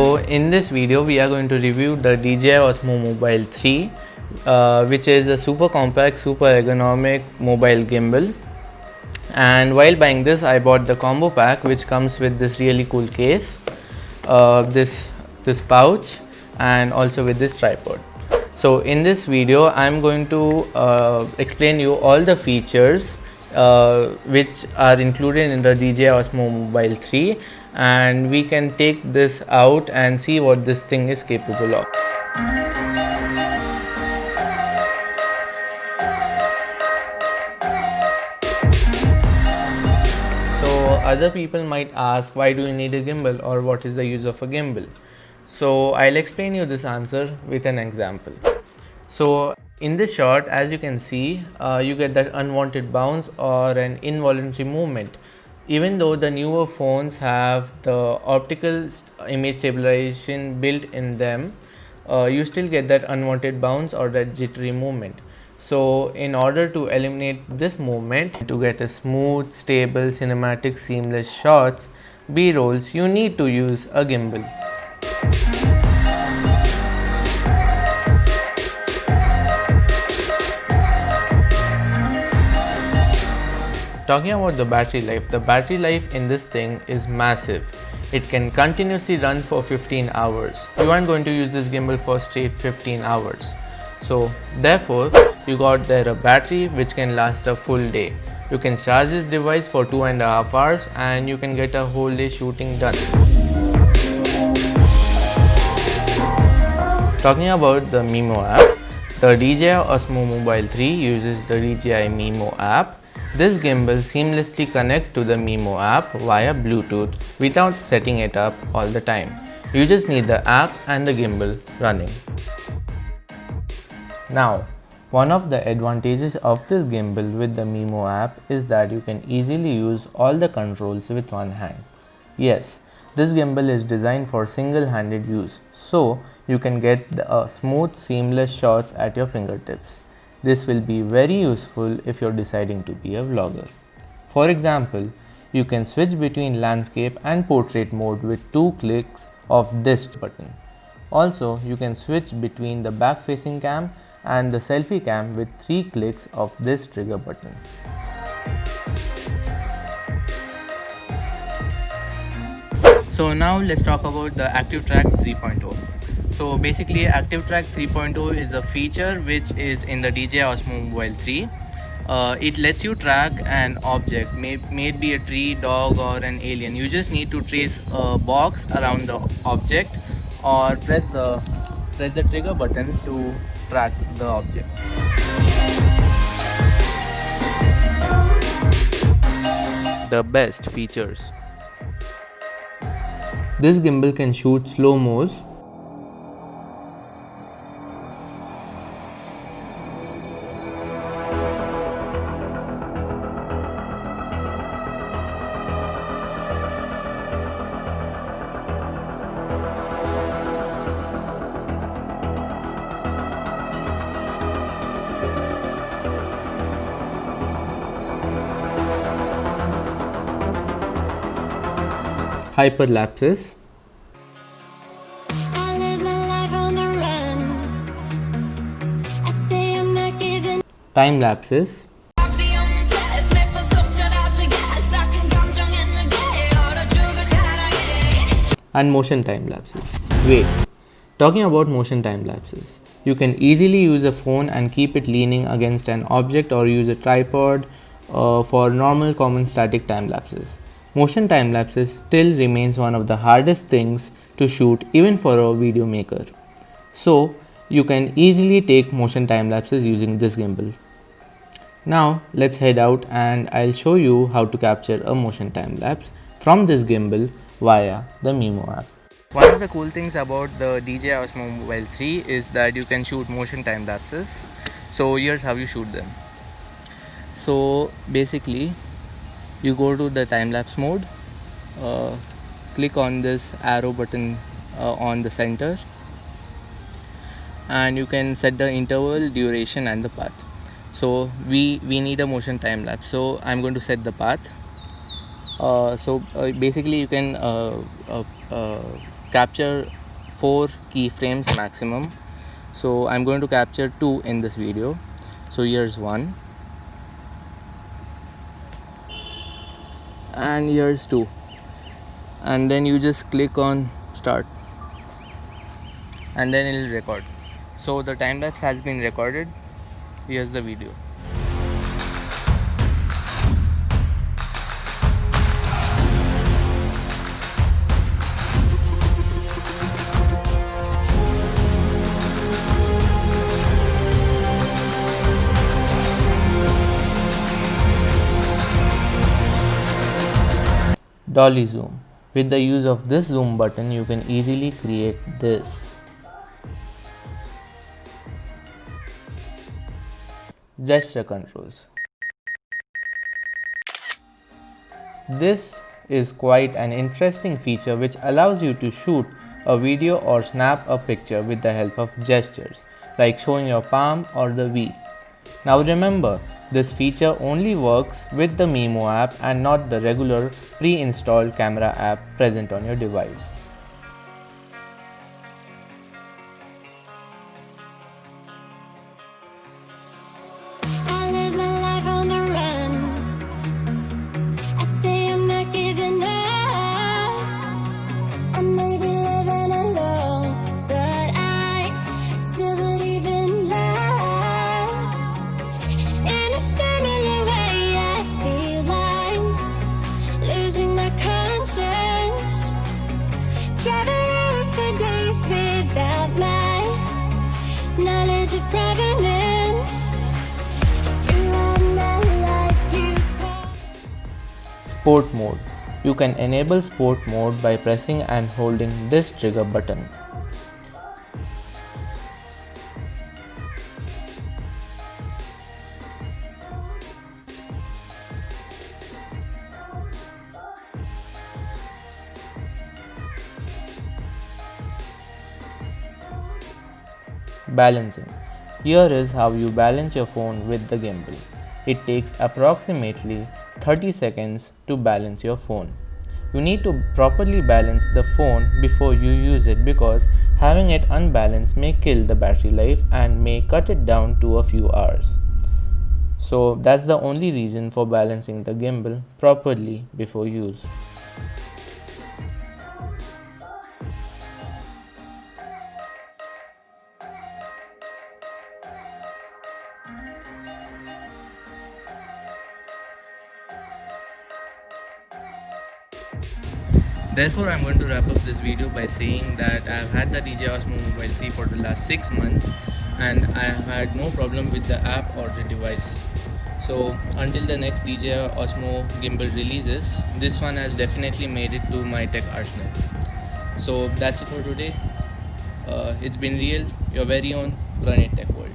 So in this video we are going to review the DJI Osmo Mobile 3, which is a super compact, super ergonomic mobile gimbal. And while buying this, I bought the combo pack, which comes with this really cool case, this pouch, and also with this tripod. So in this video I'm going to explain you all the features which are included in the DJI Osmo Mobile 3, and we can take this out and see what this thing is capable of. So other people might ask, why do you need a gimbal, or what is the use of a gimbal? So I'll explain you this answer with an example. So in this shot, as you can see, you get that unwanted bounce or an involuntary movement. Even though the newer phones have the optical image stabilization built in them, you still get that unwanted bounce or that jittery movement. So in order to eliminate this movement, to get a smooth, stable, cinematic, seamless shots, B-rolls, you need to use a gimbal. Talking about the battery life in this thing is massive. It can continuously run for 15 hours. You aren't going to use this gimbal for straight 15 hours. So therefore, you got there a battery which can last a full day. You can charge this device for 2.5 hours and you can get a whole day shooting done. Talking about the Mimo app, the DJI Osmo Mobile 3 uses the DJI Mimo app. This gimbal seamlessly connects to the Mimo app via Bluetooth without setting it up all the time. You just need the app and the gimbal running. Now, one of the advantages of this gimbal with the Mimo app is that you can easily use all the controls with one hand. Yes, this gimbal is designed for single-handed use, so you can get smooth, seamless shots at your fingertips. This will be very useful if you're deciding to be a vlogger. For example, you can switch between landscape and portrait mode with 2 clicks of this button. Also, you can switch between the back-facing cam and the selfie cam with 3 clicks of this trigger button. So now let's talk about the Active Track 3.0. So basically, Active Track 3.0 is a feature which is in the DJI Osmo Mobile 3. It lets you track an object, may it be a tree, dog, or an alien. You just need to trace a box around the object or press the trigger button to track the object. The best features. This gimbal can shoot slow-mos, hyperlapses, timelapses, and motion time lapses. Wait, talking about motion time lapses, you can easily use a phone and keep it leaning against an object or use a tripod for normal common static time lapses. Motion time lapses still remains one of the hardest things to shoot even for a video maker. So you can easily take motion time lapses using this gimbal. Now let's head out and I'll show you how to capture a motion time lapse from this gimbal via the Mimo app. One of the cool things about the DJI Osmo Mobile 3 is that you can shoot motion time lapses. So here's how you shoot them. So basically, you go to the time lapse mode, click on this arrow button on the center, and you can set the interval, duration, and the path. So we need a motion time lapse, so I'm going to set the path. Basically you can capture 4 keyframes maximum. So I'm going to capture 2 in this video. So here's 1 and here's 2, and then you just click on start and then it will record. So the time lapse has been recorded. Here's the video. Dolly Zoom. With the use of this zoom button, you can easily create this. Gesture controls. This is quite an interesting feature which allows you to shoot a video or snap a picture with the help of gestures, like showing your palm or the V. Now remember, this feature only works with the Mimo app and not the regular pre-installed camera app present on your device. Sport mode. You can enable sport mode by pressing and holding this trigger button. Balancing. Here is how you balance your phone with the gimbal. It takes approximately 30 seconds to balance your phone. You need to properly balance the phone before you use it because having it unbalanced may kill the battery life and may cut it down to a few hours. So that's the only reason for balancing the gimbal properly before use. Therefore, I'm going to wrap up this video by saying that I've had the DJI Osmo Mobile 3 for the last 6 months and I have had no problem with the app or the device. So until the next DJI Osmo gimbal releases, this one has definitely made it to my tech arsenal. So that's it for today. It's been real, your very own Run It Tech World.